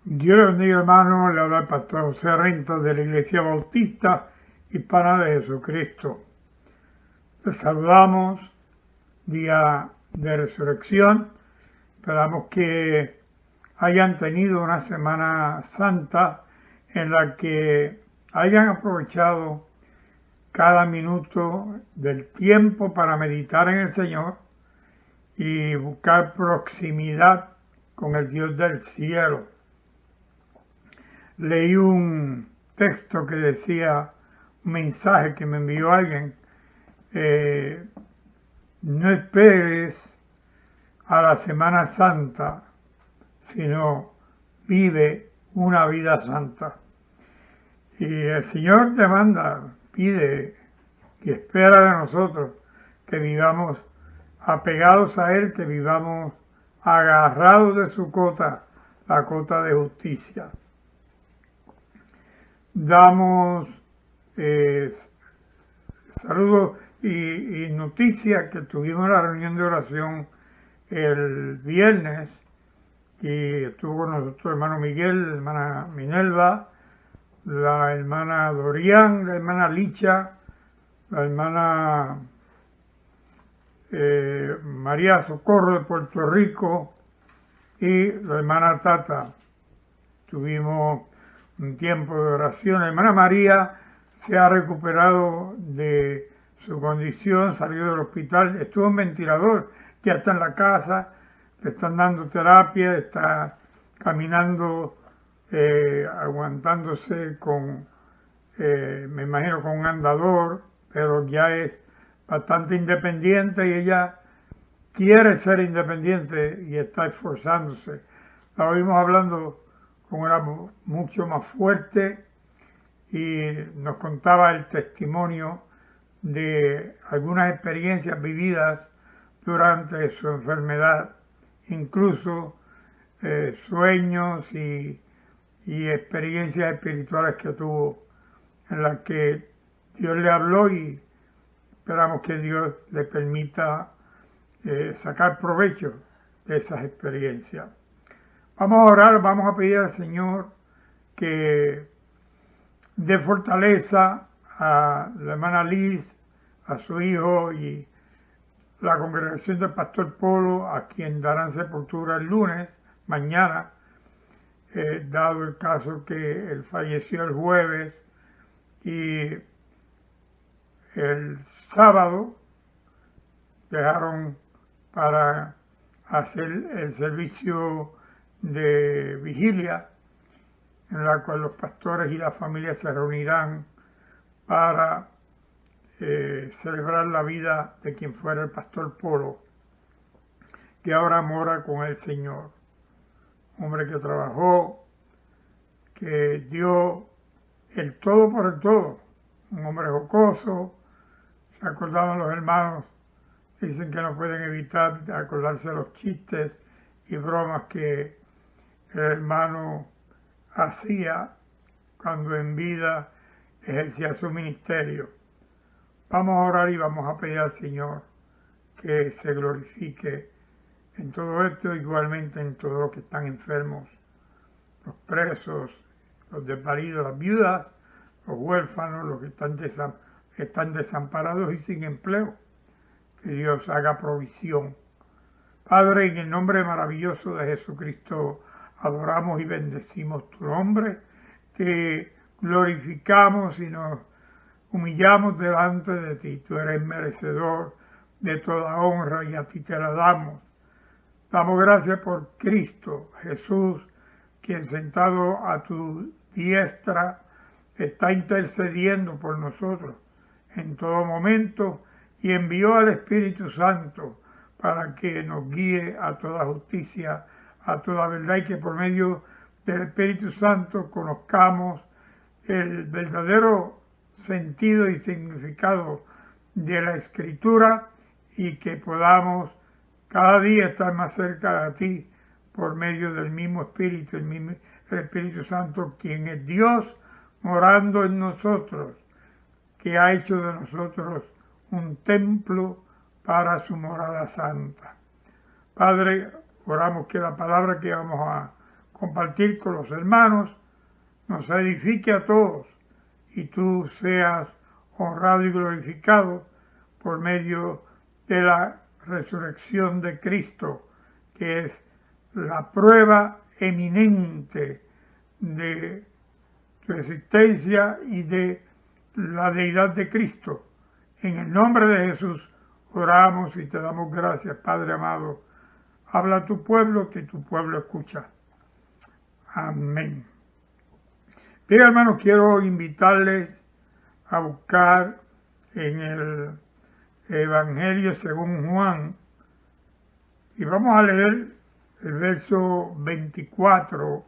Dios les bendiga, hermano. Le habla el pastor José Renta de la Iglesia Bautista Hispana de Jesucristo. Les saludamos, día de resurrección. Esperamos que hayan tenido una Semana Santa en la que hayan aprovechado cada minuto del tiempo para meditar en el Señor y buscar proximidad con el Dios del cielo. Leí un texto que decía, un mensaje que me envió alguien, no esperes a la Semana Santa, sino vive una vida santa. Y el Señor demanda, pide y espera de nosotros que vivamos apegados a Él, que vivamos agarrados de su cota, la cota de justicia. Damos saludos y noticias que tuvimos la reunión de oración el viernes y estuvo con nosotros el hermano Miguel, la hermana Minelva, la hermana Dorian, la hermana Licha, la hermana María Socorro de Puerto Rico y la hermana Tata. Tuvimos un tiempo de oración. La hermana María se ha recuperado de su condición, salió del hospital, estuvo en ventilador, ya está en la casa, le están dando terapia, está caminando, aguantándose con, me imagino con un andador, pero ya es bastante independiente y ella quiere ser independiente y está esforzándose. La oímos hablando con una voz mucho más fuerte y nos contaba el testimonio de algunas experiencias vividas durante su enfermedad, incluso sueños y experiencias espirituales que tuvo, en las que Dios le habló y esperamos que Dios le permita sacar provecho de esas experiencias. Vamos a orar, vamos a pedir al Señor que dé fortaleza a la hermana Liz, a su hijo y la congregación del pastor Polo, a quien darán sepultura el lunes, mañana, dado el caso que él falleció el jueves y el sábado dejaron para hacer el servicio de vigilia, en la cual los pastores y la familia se reunirán para celebrar la vida de quien fuera el pastor Polo, que ahora mora con el Señor. Un hombre que trabajó, que dio el todo por el todo, un hombre jocoso. Se acordaban los hermanos, dicen que no pueden evitar acordarse de los chistes y bromas que el hermano hacía cuando en vida ejercía su ministerio. Vamos a orar y vamos a pedir al Señor que se glorifique en todo esto, igualmente en todos los que están enfermos, los presos, los desvalidos, las viudas, los huérfanos, los que están desamparados y sin empleo. Que Dios haga provisión. Padre, en el nombre maravilloso de Jesucristo, adoramos y bendecimos tu nombre, te glorificamos y nos humillamos delante de ti. Tú eres merecedor de toda honra y a ti te la damos. Damos gracias por Cristo Jesús, quien sentado a tu diestra está intercediendo por nosotros en todo momento y envió al Espíritu Santo para que nos guíe a toda justicia, a toda verdad, y que por medio del Espíritu Santo conozcamos el verdadero sentido y significado de la Escritura y que podamos cada día estar más cerca de ti por medio del mismo Espíritu, el Espíritu Santo, quien es Dios morando en nosotros, que ha hecho de nosotros un templo para su morada santa. Padre, oramos que la palabra que vamos a compartir con los hermanos, nos edifique a todos y tú seas honrado y glorificado por medio de la resurrección de Cristo, que es la prueba eminente de tu existencia y de la deidad de Cristo. En el nombre de Jesús oramos y te damos gracias, Padre amado. Habla a tu pueblo, que tu pueblo escucha. Amén. Bien, hermanos, quiero invitarles a buscar en el Evangelio según Juan, y vamos a leer el verso 24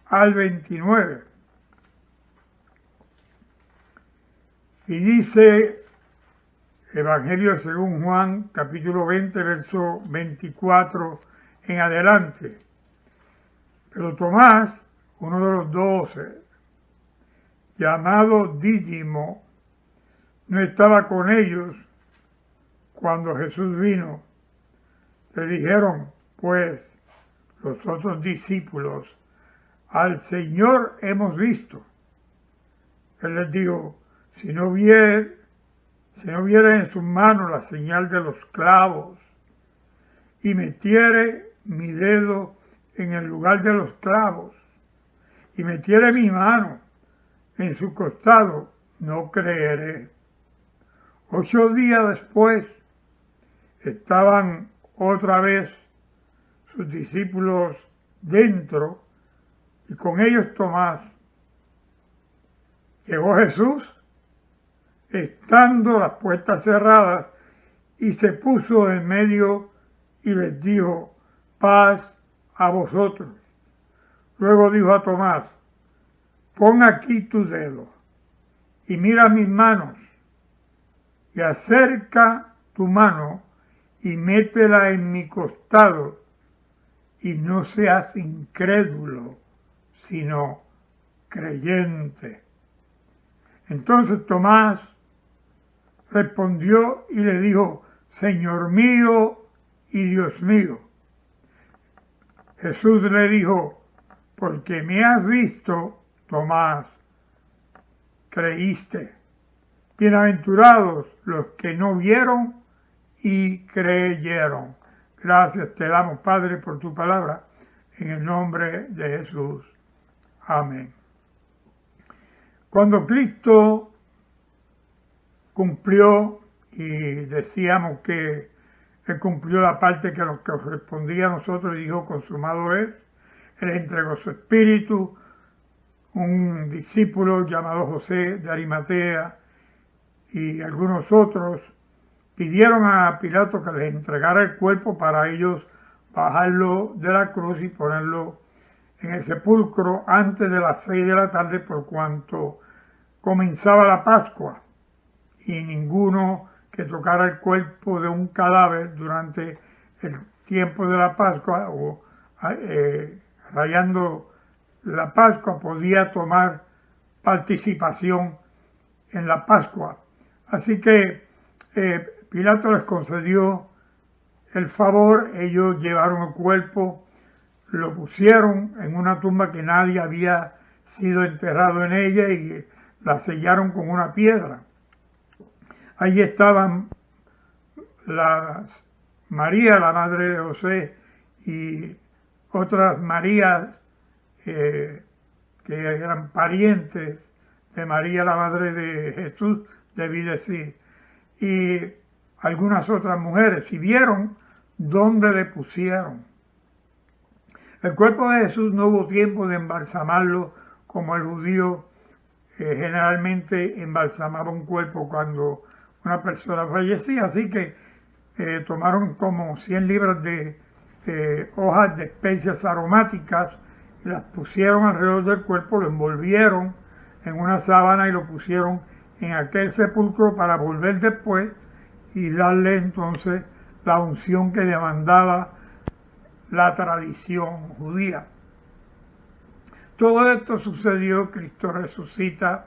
al 29. Y dice Evangelio según Juan, capítulo 20, verso 24 en adelante. Pero Tomás, uno de los 12, llamado Dídimo, no estaba con ellos cuando Jesús vino. Le dijeron, pues, los otros discípulos, al Señor hemos visto. Él les dijo, si no viera en sus manos la señal de los clavos, y metiere mi dedo en el lugar de los clavos, y metiere mi mano en su costado, no creeré. 8 días después, estaban otra vez sus discípulos dentro, y con ellos Tomás. Llegó Jesús, estando las puertas cerradas, y se puso en medio y les dijo, paz a vosotros. Luego dijo a Tomás, pon aquí tu dedo y mira mis manos, y acerca tu mano y métela en mi costado, y no seas incrédulo, sino creyente. Entonces Tomás respondió y le dijo, Señor mío y Dios mío. Jesús le dijo, porque me has visto, Tomás, creíste. Bienaventurados los que no vieron y creyeron. Gracias te damos, Padre, por tu palabra, en el nombre de Jesús. Amén. Cuando Cristo cumplió, y decíamos que Él cumplió la parte que nos correspondía a nosotros y dijo, consumado es, Él entregó su espíritu. Un discípulo llamado José de Arimatea y algunos otros pidieron a Pilato que les entregara el cuerpo para ellos bajarlo de la cruz y ponerlo en el sepulcro antes de las 6 de la tarde, por cuanto comenzaba la Pascua, y ninguno que tocara el cuerpo de un cadáver durante el tiempo de la Pascua o rayando la Pascua podía tomar participación en la Pascua. Así que Pilato les concedió el favor. Ellos llevaron el cuerpo, lo pusieron en una tumba que nadie había sido enterrado en ella y la sellaron con una piedra. Allí estaban María, la madre de José, y otras Marías que eran parientes de María, la madre de Jesús, debí decir, y algunas otras mujeres, y vieron dónde le pusieron. El cuerpo de Jesús no hubo tiempo de embalsamarlo como el judío generalmente embalsamaba un cuerpo cuando una persona fallecía, así que tomaron como 100 libras de hojas de especias aromáticas, y las pusieron alrededor del cuerpo, lo envolvieron en una sábana y lo pusieron en aquel sepulcro para volver después y darle entonces la unción que demandaba la tradición judía. Todo esto sucedió, Cristo resucita,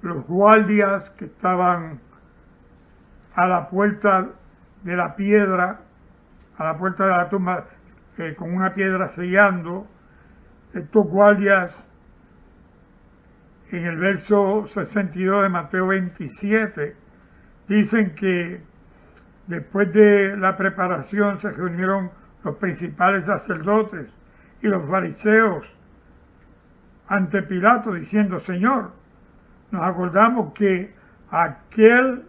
los guardias que estaban a la puerta de la piedra, a la puerta de la tumba, con una piedra sellando. Estos guardias, en el verso 62 de Mateo 27, dicen que después de la preparación se reunieron los principales sacerdotes y los fariseos ante Pilato diciendo: Señor, nos acordamos que aquel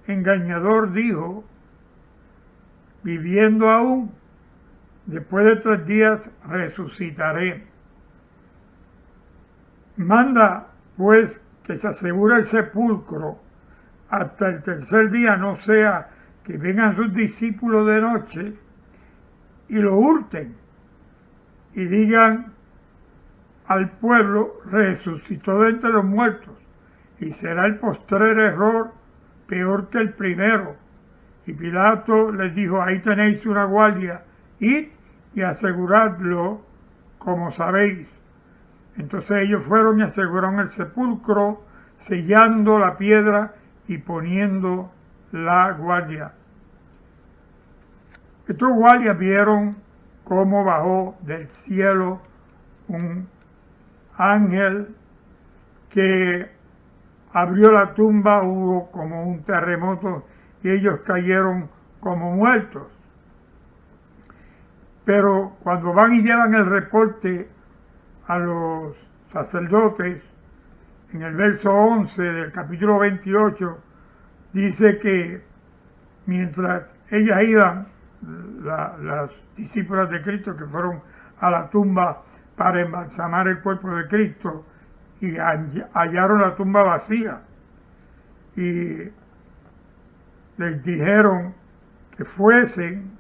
engañador dijo, viviendo aún, después de 3 días resucitaré. Manda pues que se asegure el sepulcro hasta el 3er día, no sea que vengan sus discípulos de noche y lo hurten y digan al pueblo: resucitó de entre los muertos, y será el postrer error peor que el primero. Y Pilato les dijo: ahí tenéis una guardia, id y aseguradlo como sabéis. Entonces ellos fueron y aseguraron el sepulcro, sellando la piedra y poniendo la guardia. Estos guardias vieron cómo bajó del cielo un ángel que abrió la tumba, hubo como un terremoto y ellos cayeron como muertos. Pero cuando van y llevan el reporte a los sacerdotes, en el verso 11 del capítulo 28, dice que mientras ellas iban, las discípulas de Cristo que fueron a la tumba para embalsamar el cuerpo de Cristo, y hallaron la tumba vacía, y les dijeron que fuesen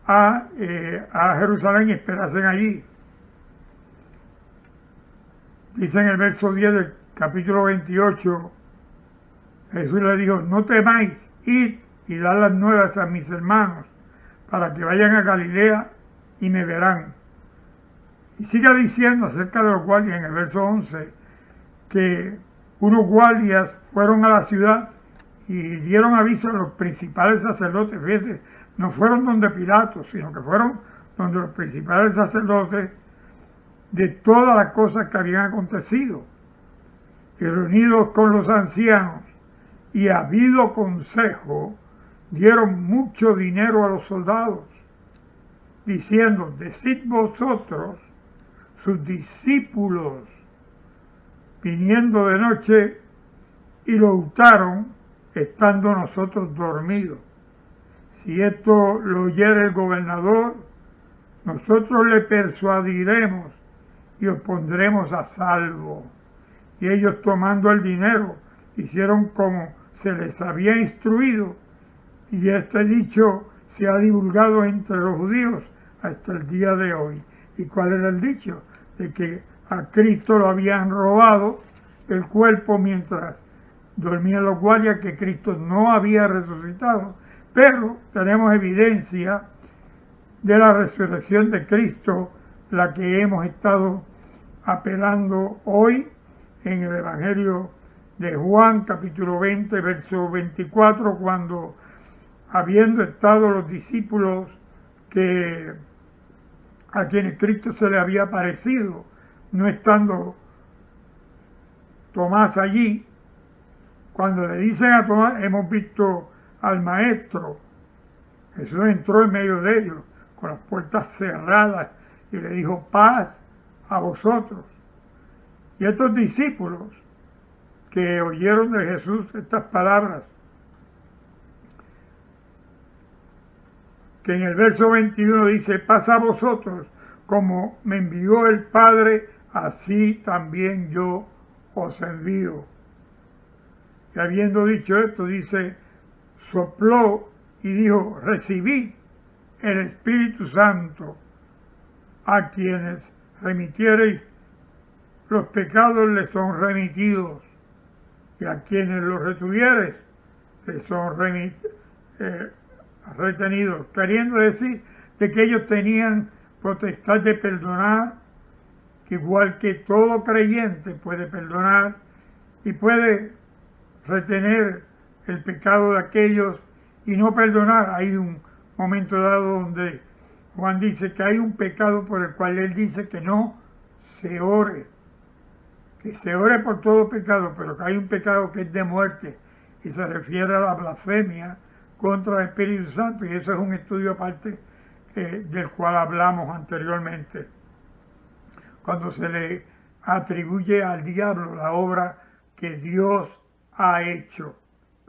a Jerusalén y esperasen allí. Dice en el verso 10 del capítulo 28, Jesús le dijo: no temáis, id y dad las nuevas a mis hermanos, para que vayan a Galilea y me verán. Y sigue diciendo acerca de los guardias en el verso 11, que unos guardias fueron a la ciudad y dieron aviso a los principales sacerdotes. Fíjense, no fueron donde Pilato, sino que fueron donde los principales sacerdotes de todas las cosas que habían acontecido. Y reunidos con los ancianos y habido consejo, dieron mucho dinero a los soldados, diciendo: decid vosotros, sus discípulos, viniendo de noche, y lo hurtaron, estando nosotros dormidos. Si esto lo oyere el gobernador, nosotros le persuadiremos y os pondremos a salvo. Y ellos, tomando el dinero, hicieron como se les había instruido, y este dicho se ha divulgado entre los judíos hasta el día de hoy. ¿Y cuál era el dicho? De que a Cristo lo habían robado el cuerpo mientras dormían los guardias, que Cristo no había resucitado. Pero tenemos evidencia de la resurrección de Cristo, la que hemos estado apelando hoy en el Evangelio de Juan, capítulo 20, verso 24, cuando, habiendo estado los discípulos a quienes Cristo se le había aparecido, no estando Tomás allí, cuando le dicen a Tomás: hemos visto al Maestro, Jesús entró en medio de ellos con las puertas cerradas y le dijo: paz a vosotros. Y estos discípulos que oyeron de Jesús estas palabras, que en el verso 21 dice: paz a vosotros, como me envió el Padre, así también yo os envío. Y habiendo dicho esto, dice, sopló y dijo: recibid el Espíritu Santo. A quienes remitiereis los pecados les son remitidos, y a quienes los retuviereis les son retenidos, queriendo decir de que ellos tenían potestad de perdonar, que igual que todo creyente puede perdonar y puede retener el pecado de aquellos y no perdonar. Hay un momento dado donde Juan dice que hay un pecado por el cual él dice que no se ore, que se ore por todo pecado, pero que hay un pecado que es de muerte y se refiere a la blasfemia contra el Espíritu Santo, y eso es un estudio aparte del cual hablamos anteriormente. Cuando se le atribuye al diablo la obra que Dios ha hecho.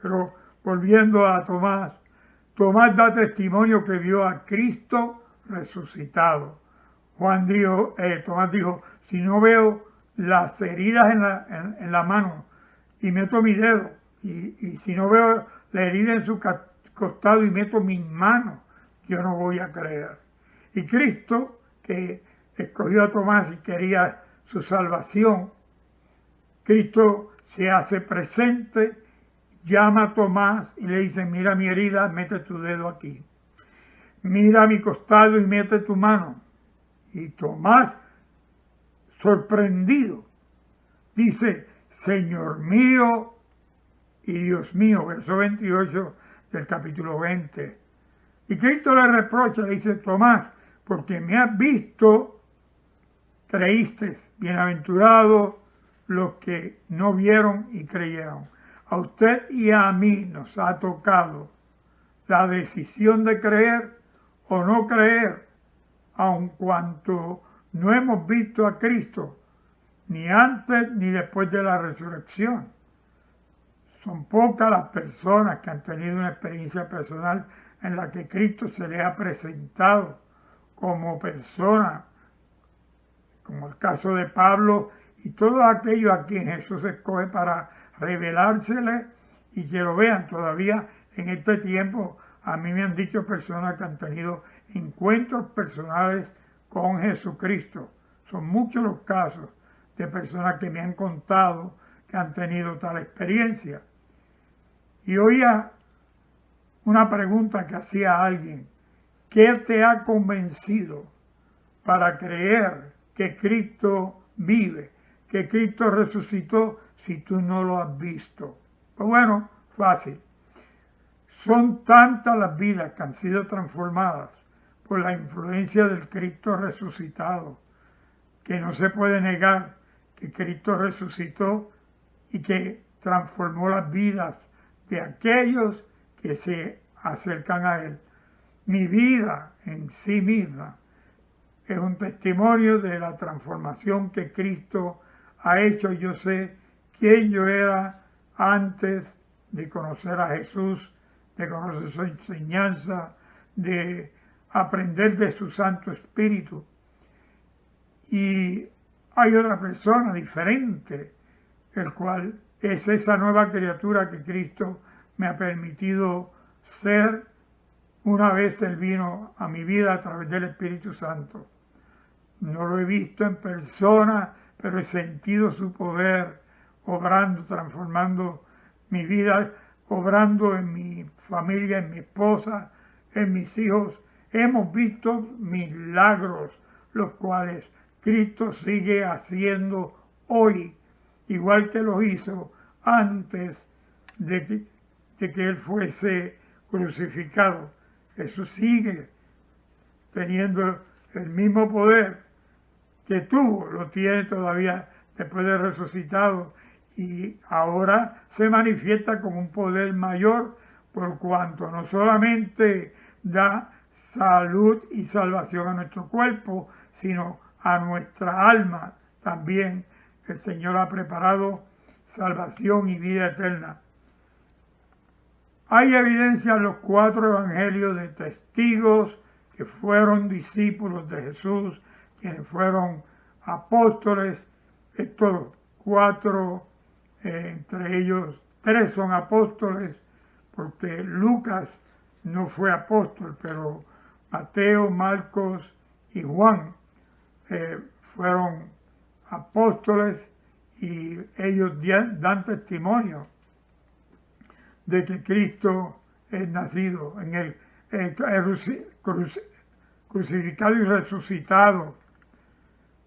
Pero volviendo a Tomás, Tomás da testimonio que vio a Cristo resucitado. Tomás dijo, si no veo las heridas en la mano y meto mi dedo, y si no veo la herida en su costado y meto mis manos, yo no voy a creer. Y Cristo, que escogió a Tomás y quería su salvación, Cristo se hace presente, llama a Tomás y le dice, mira mi herida, mete tu dedo aquí. Mira mi costado y mete tu mano. Y Tomás, sorprendido, dice, Señor mío y Dios mío, verso 28 del capítulo 20. Y Cristo le reprocha, le dice, Tomás, porque me has visto, creíste. Bienaventurados los que no vieron y creyeron. A usted y a mí nos ha tocado la decisión de creer o no creer, aun cuanto no hemos visto a Cristo, ni antes ni después de la resurrección. Son pocas las personas que han tenido una experiencia personal en la que Cristo se les ha presentado como persona, como el caso de Pablo y todos aquellos a quien Jesús escoge para revelárseles y que lo vean. Todavía en este tiempo a mí me han dicho personas que han tenido encuentros personales con Jesucristo. Son muchos los casos de personas que me han contado que han tenido tal experiencia. Y oía una pregunta que hacía alguien: ¿qué te ha convencido para creer que Cristo vive, que Cristo resucitó, si tú no lo has visto? Pues bueno, fácil. Son tantas las vidas que han sido transformadas por la influencia del Cristo resucitado, que no se puede negar que Cristo resucitó y que transformó las vidas de aquellos que se acercan a Él. Mi vida en sí misma es un testimonio de la transformación que Cristo ha hecho. Yo sé quién yo era antes de conocer a Jesús, de conocer su enseñanza, de aprender de su Santo Espíritu. Y hay otra persona diferente, el cual es esa nueva criatura que Cristo me ha permitido ser una vez Él vino a mi vida a través del Espíritu Santo. No lo he visto en persona, pero he sentido su poder obrando, transformando mi vida, obrando en mi familia, en mi esposa, en mis hijos. Hemos visto milagros, los cuales Cristo sigue haciendo hoy, igual que lo hizo antes de que Él fuese crucificado. Eso sigue teniendo el mismo poder que tuvo, lo tiene todavía después de resucitado, y ahora se manifiesta como un poder mayor, por cuanto no solamente da salud y salvación a nuestro cuerpo, sino a nuestra alma también. El Señor ha preparado salvación y vida eterna. Hay evidencia en los 4 evangelios de testigos que fueron discípulos de Jesús, quienes fueron apóstoles. Estos 4, entre ellos 3 son apóstoles, porque Lucas no fue apóstol, pero Mateo, Marcos y Juan fueron apóstoles, y ellos dan testimonio de que Cristo es nacido en él, crucificado y resucitado.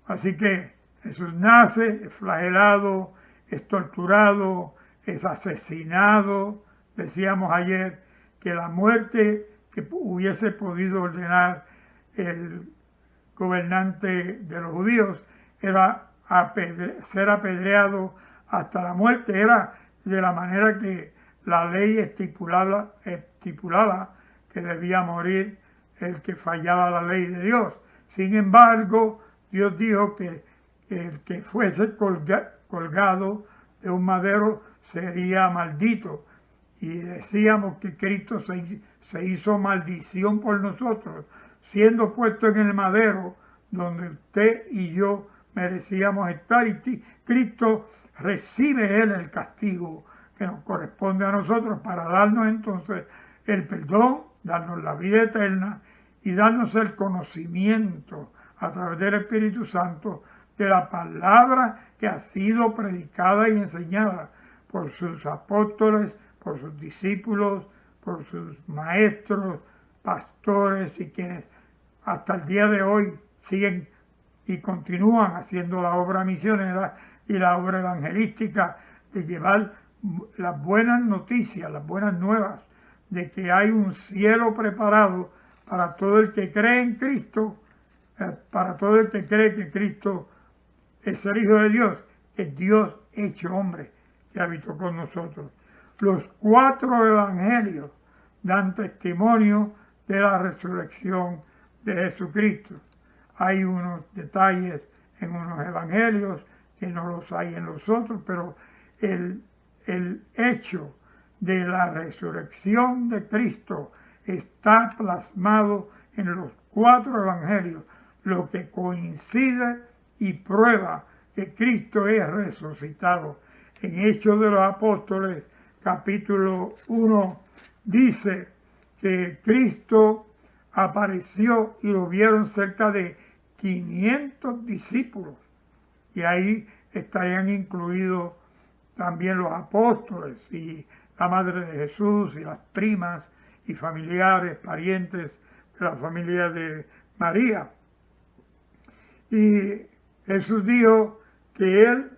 Así que Jesús nace, es flagelado, es torturado, es asesinado, Decíamos ayer que la muerte que hubiese podido ordenar el gobernante de los judíos era ser apedreado hasta la muerte, era de la manera que la ley estipulaba que debía morir el que fallaba la ley de Dios. Sin embargo, Dios dijo que el que fuese colgado de un madero sería maldito. Y decíamos que Cristo se hizo maldición por nosotros, siendo puesto en el madero donde usted y yo merecíamos estar. Y Cristo recibe Él el castigo que nos corresponde a nosotros para darnos entonces el perdón, darnos la vida eterna y darnos el conocimiento a través del Espíritu Santo de la palabra que ha sido predicada y enseñada por sus apóstoles, por sus discípulos, por sus maestros, pastores y quienes hasta el día de hoy siguen y continúan haciendo la obra misionera y la obra evangelística de llevar las buenas noticias, las buenas nuevas de que hay un cielo preparado para todo el que cree en Cristo, para todo el que cree que Cristo es el Hijo de Dios, es Dios hecho hombre que habitó con nosotros. Los 4 evangelios dan testimonio de la resurrección de Jesucristo. Hay unos detalles en unos evangelios que no los hay en los otros, pero el hecho de la resurrección de Cristo está plasmado en los 4 evangelios, lo que coincide y prueba que Cristo es resucitado. En Hechos de los Apóstoles, capítulo 1, dice que Cristo apareció y lo vieron cerca de 500 discípulos. Y ahí estarían incluidos también los apóstoles y la madre de Jesús y las primas y familiares, parientes de la familia de María. Y Jesús dijo que Él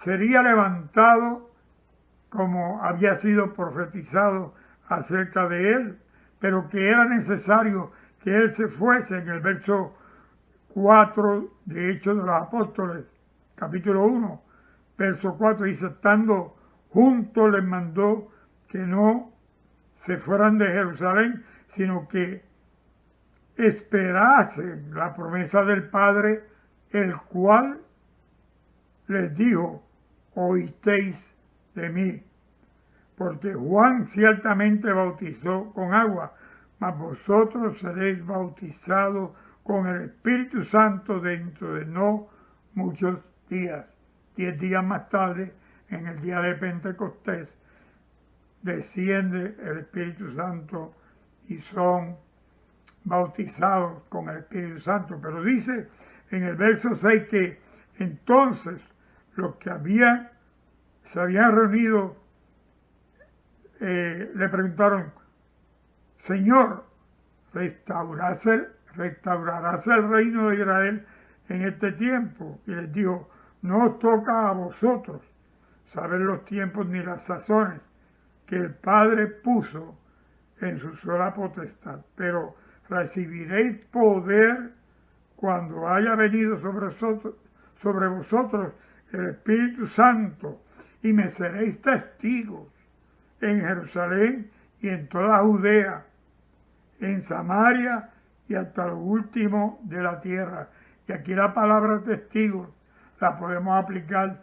sería levantado como había sido profetizado acerca de Él, pero que era necesario que Él se fuese. En el verso 4 de Hechos de los Apóstoles, capítulo 1, verso 4, dice, estando juntos les mandó que no se fueran de Jerusalén, sino que esperasen la promesa del Padre, el cual les dijo, oísteis de mí, porque Juan ciertamente bautizó con agua, mas vosotros seréis bautizados con el Espíritu Santo dentro de no muchos días. 10 días más tarde, en el día de Pentecostés, desciende el Espíritu Santo y son bautizados con el Espíritu Santo. Pero dice en el verso 6 que entonces los que se habían reunido le preguntaron, Señor, ¿restaurarás el reino de Israel en este tiempo? Y les dijo, no os toca a vosotros saber los tiempos ni las sazones que el Padre puso en su sola potestad, pero recibiréis poder cuando haya venido sobre vosotros el Espíritu Santo, y me seréis testigos en Jerusalén y en toda Judea, en Samaria y hasta lo último de la tierra. Y aquí la palabra testigos la podemos aplicar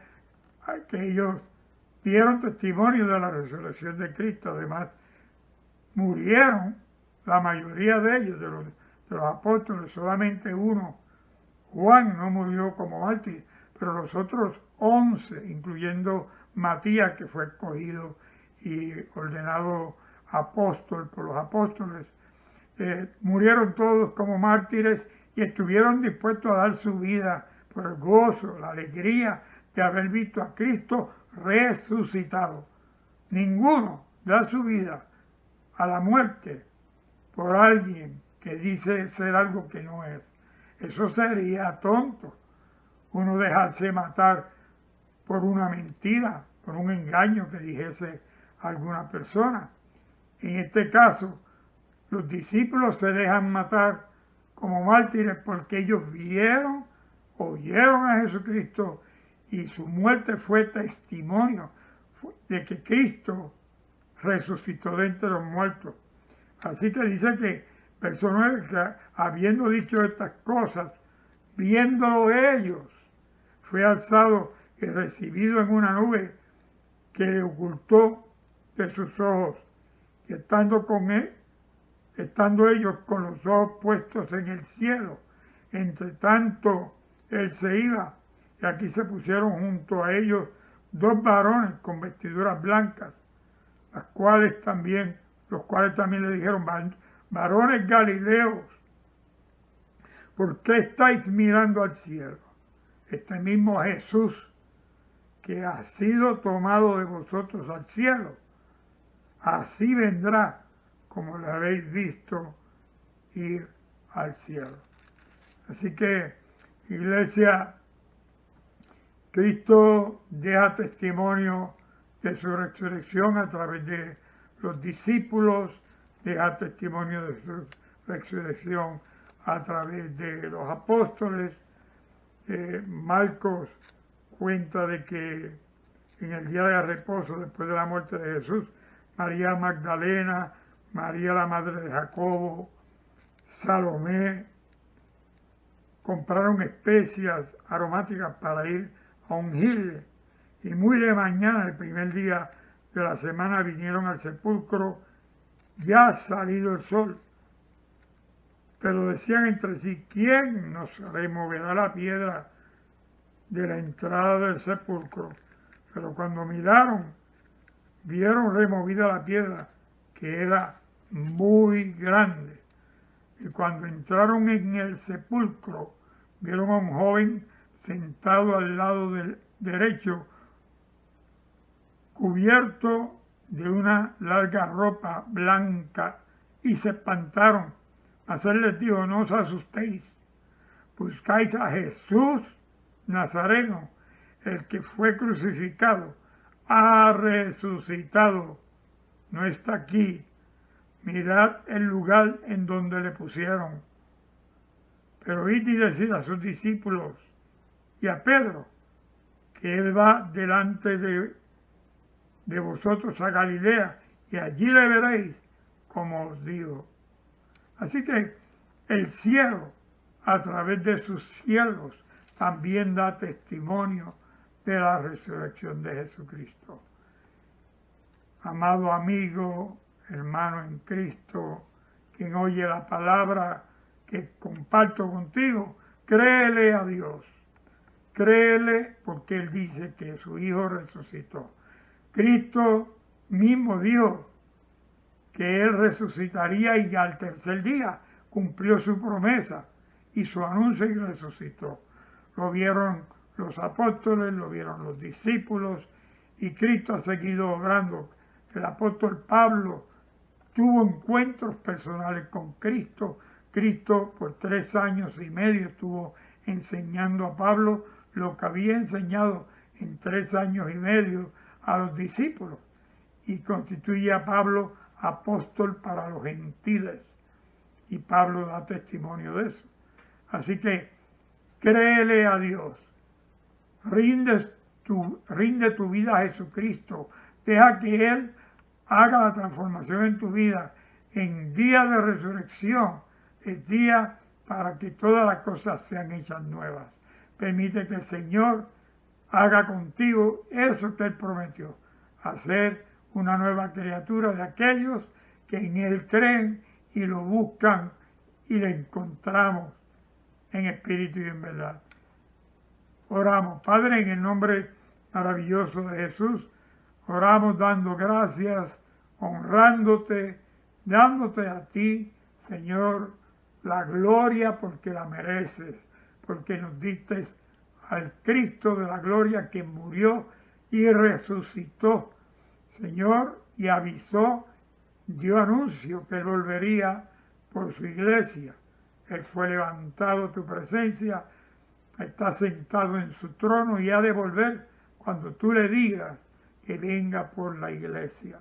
a que ellos dieron testimonio de la resurrección de Cristo. Además, murieron la mayoría de ellos, de los apóstoles, solamente uno, Juan, no murió como mártir, pero los otros 11, incluyendo Matías, que fue escogido y ordenado apóstol por los apóstoles, murieron todos como mártires y estuvieron dispuestos a dar su vida por el gozo, la alegría de haber visto a Cristo resucitado. Ninguno da su vida a la muerte por alguien que dice ser algo que no es. Eso sería tonto. Uno dejarse matar por una mentira, por un engaño que dijese a alguna persona. En este caso, los discípulos se dejan matar como mártires porque ellos oyeron a Jesucristo y su muerte fue testimonio de que Cristo resucitó de entre los muertos. Así que dice que personas que habiendo dicho estas cosas, viéndolo ellos, fue alzado y recibido en una nube que le ocultó de sus ojos, y estando ellos con los ojos puestos en el cielo, entre tanto él se iba, y aquí se pusieron junto a ellos dos varones con vestiduras blancas, los cuales también le dijeron: varones Galileos, ¿por qué estáis mirando al cielo? Este mismo Jesús que ha sido tomado de vosotros al cielo, así vendrá como le habéis visto ir al cielo. Así que, iglesia, Cristo deja testimonio de su resurrección a través de los discípulos, deja testimonio de su resurrección a través de los apóstoles. Marcos cuenta de que en el día de reposo, después de la muerte de Jesús, María Magdalena, María la madre de Jacobo, Salomé, compraron especias aromáticas para ir a ungirle, y muy de mañana, el primer día de la semana, vinieron al sepulcro, ya salido el sol, pero decían entre sí: ¿quién nos removerá la piedra de la entrada del sepulcro? Pero cuando miraron, vieron removida la piedra, que era muy grande. Y cuando entraron en el sepulcro, vieron a un joven sentado al lado del derecho, cubierto de una larga ropa blanca, y se espantaron. Mas él les dijo: no os asustéis, buscáis a Jesús Nazareno, el que fue crucificado, ha resucitado, no está aquí. Mirad el lugar en donde le pusieron. Pero id y decid a sus discípulos y a Pedro que él va delante de vosotros a Galilea, y allí le veréis, como os digo. Así que el cielo, a través de sus cielos, también da testimonio de la resurrección de Jesucristo. Amado amigo, hermano en Cristo, quien oye la palabra que comparto contigo, créele a Dios. Créele porque Él dice que su Hijo resucitó. Cristo mismo dijo que Él resucitaría, y al tercer día cumplió su promesa y su anuncio, y resucitó. Lo vieron los apóstoles, lo vieron los discípulos, y Cristo ha seguido obrando. El apóstol Pablo tuvo encuentros personales con Cristo. Cristo por 3 años y medio estuvo enseñando a Pablo lo que había enseñado en 3 años y medio a los discípulos, y constituye a Pablo apóstol para los gentiles, y Pablo da testimonio de eso. Así que créele a Dios, rinde tu vida a Jesucristo, deja que Él haga la transformación en tu vida. En día de resurrección es día para que todas las cosas sean hechas nuevas. Permite que el Señor haga contigo eso que Él prometió, hacer una nueva criatura de aquellos que en Él creen y lo buscan, y le encontramos en espíritu y en verdad. Oramos. Padre, en el nombre maravilloso de Jesús, oramos dando gracias, honrándote, dándote a ti, Señor, la gloria, porque la mereces, porque nos diste al Cristo de la gloria, que murió y resucitó, Señor, y avisó, dio anuncio que Él volvería por su iglesia. Él fue levantado a tu presencia, está sentado en su trono, y ha de volver cuando tú le digas que venga por la iglesia.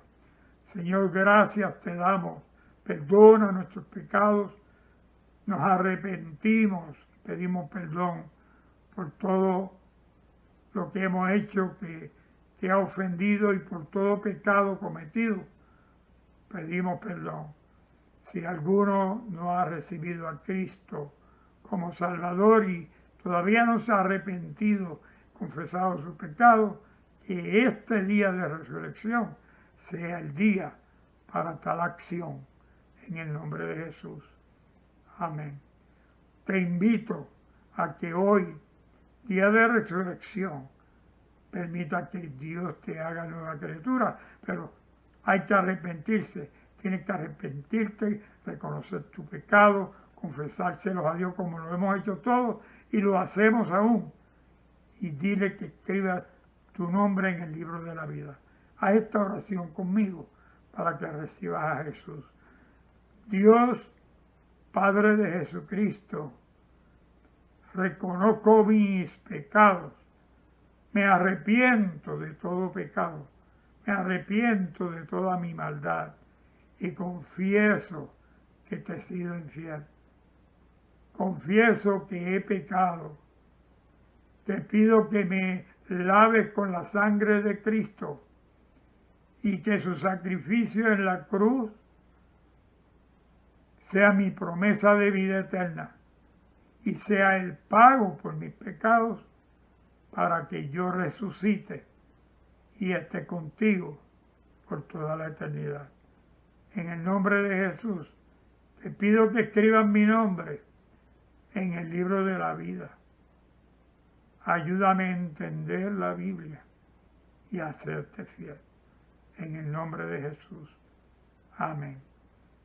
Señor, gracias te damos. Perdona nuestros pecados. Nos arrepentimos. Pedimos perdón por todo lo que hemos hecho que te ha ofendido y por todo pecado cometido. Pedimos perdón. Si alguno no ha recibido a Cristo como Salvador y todavía no se ha arrepentido, confesado su pecado, que este día de resurrección sea el día para tal acción, en el nombre de Jesús. Amén. Te invito a que hoy, día de resurrección, permita que Dios te haga nueva criatura, pero hay que arrepentirse. Tienes que arrepentirte, reconocer tu pecado, confesárselos a Dios como lo hemos hecho todos y lo hacemos aún. Y dile que escriba tu nombre en el libro de la vida. Haz esta oración conmigo para que recibas a Jesús. Dios, Padre de Jesucristo, reconozco mis pecados. Me arrepiento de todo pecado. Me arrepiento de toda mi maldad. Y confieso que te he sido infiel. Confieso que he pecado. Te pido que me laves con la sangre de Cristo y que su sacrificio en la cruz sea mi promesa de vida eterna y sea el pago por mis pecados para que yo resucite y esté contigo por toda la eternidad. En el nombre de Jesús, te pido que escribas mi nombre en el libro de la vida. Ayúdame a entender la Biblia y a hacerte fiel. En el nombre de Jesús. Amén.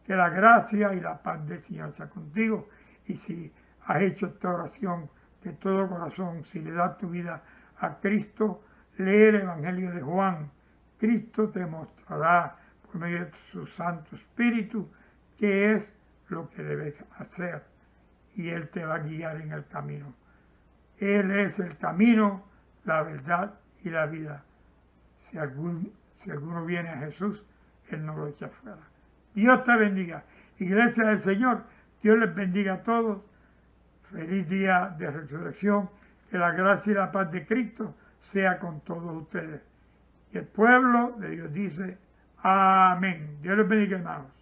Que la gracia y la paz del Señor sea contigo. Y si has hecho esta oración de todo corazón, si le das tu vida a Cristo, lee el Evangelio de Juan. Cristo te mostrará por medio de su Santo Espíritu qué es lo que debes hacer. Y Él te va a guiar en el camino. Él es el camino, la verdad y la vida. Si alguno viene a Jesús, Él no lo echa fuera. Dios te bendiga. Iglesia del Señor, Dios les bendiga a todos. Feliz día de resurrección. Que la gracia y la paz de Cristo sea con todos ustedes. Y el pueblo de Dios dice, amén. Dios les bendiga, hermanos.